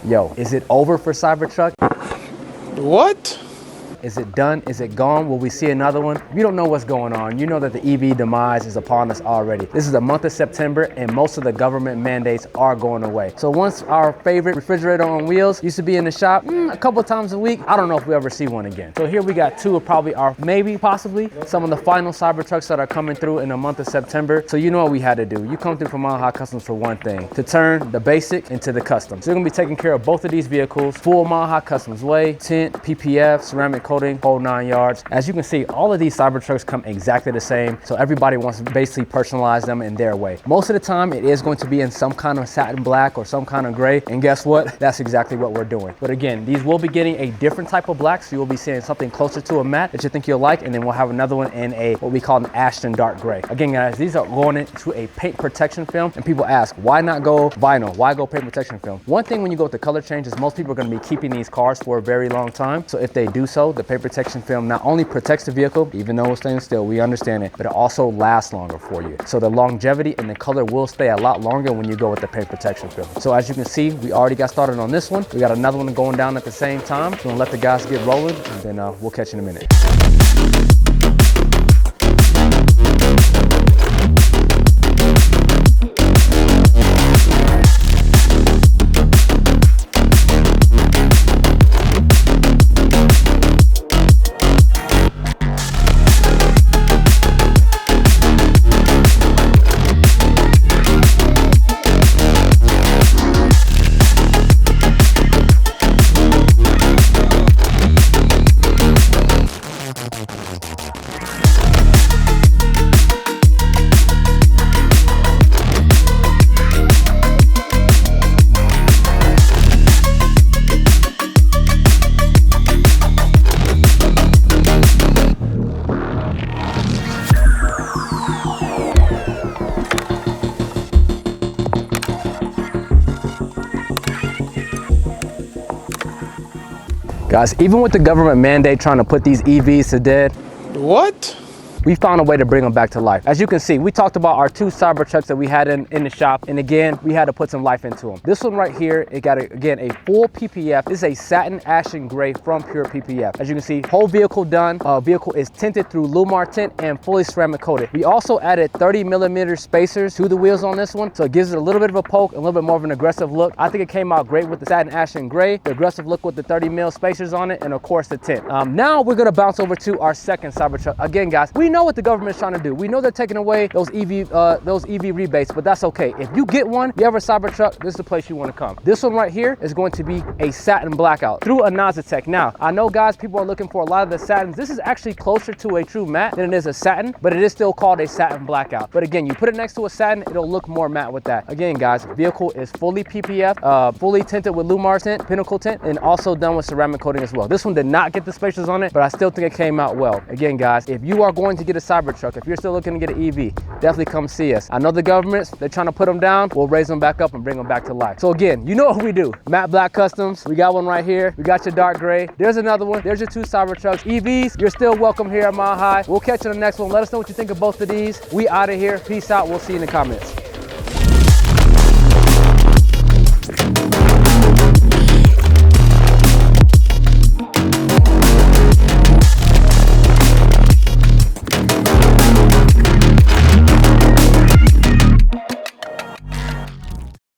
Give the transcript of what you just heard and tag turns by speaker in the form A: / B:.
A: Yo, is it over for Cybertruck?
B: What?
A: Is it done? Is it gone? Will we see another one? You don't know what's going on. You know that the EV demise is upon us already. This is the month of September and most of the government mandates are going away. So once our favorite refrigerator on wheels used to be in the shop a couple times a week, I don't know if we ever see one again. So here we got two of probably our, maybe, possibly, some of the final Cybertrucks that are coming through in the month of September. So you know what we had to do. You come through from Mile High Customs for one thing, to turn the basic into the custom. So you're gonna be taking care of both of these vehicles, full Mile High Customs way, tint, PPF, ceramic coating, whole 9 yards. As you can see, all of these Cybertrucks come exactly the same. So everybody wants to basically personalize them in their way. Most of the time, it is going to be in some kind of satin black or some kind of gray. And guess what? That's exactly what we're doing. But again, these will be getting a different type of black. So you'll be seeing something closer to a matte that you think you'll like. And then we'll have another one in a, what we call an Ashton dark gray. Again, guys, these are going into a paint protection film. And people ask, why not go vinyl? Why go paint protection film? One thing when you go with the color change is most people are going to be keeping these cars for a very long time. So if they do so, the paint protection film not only protects the vehicle, even though it's stainless steel, we understand it, but it also lasts longer for you. So the longevity and the color will stay a lot longer when you go with the paint protection film. So as you can see, we already got started on this one. We got another one going down at the same time. So we'll let the guys get rolling and then we'll catch you in a minute. Guys, even with the government mandate trying to put these EVs to dead,
B: What?
A: we found a way to bring them back to life. As you can see, we talked about our two Cybertrucks that we had in the shop. And again, we had to put some life into them. This one right here, it got, again, a full PPF. This is a satin ashen gray from Pure PPF. As you can see, whole vehicle done. Vehicle is tinted through Lumar tint and fully ceramic coated. We also added 30mm spacers to the wheels on this one. So it gives it a little bit of a poke, a little bit more of an aggressive look. I think it came out great with the satin ashen gray, the aggressive look with the 30mm spacers on it, and of course the tint. Now we're gonna bounce over to our second Cybertruck. Again, guys, we know what the government's trying to do. We know they're taking away those EV rebates, but that's okay. If you get one, you have a Cybertruck, this is the place you want to come. This one right here is going to be a satin blackout through a Nazatech. Now, I know, guys, people are looking for a lot of the satins. This is actually closer to a true matte than it is a satin, but it is still called a satin blackout. But again, you put it next to a satin, it'll look more matte with that. Again, guys, vehicle is fully PPF, fully tinted with Lumar tint, Pinnacle tint, and also done with ceramic coating as well. This one did not get the spacers on it, but I still think it came out well. Again, guys, if you are going to get a Cybertruck, if you're still looking to get an EV, definitely come see us. I know the governments, they're trying to put them down. We'll raise them back up and bring them back to life. So again, you know what we do. Matte Black Customs, we got one right here. We got your dark gray. There's another one. There's your two Cybertrucks. EVs, you're still welcome here at Mile High. We'll catch you in the next one. Let us know what you think of both of these. We out of here. Peace out. We'll see you in the comments.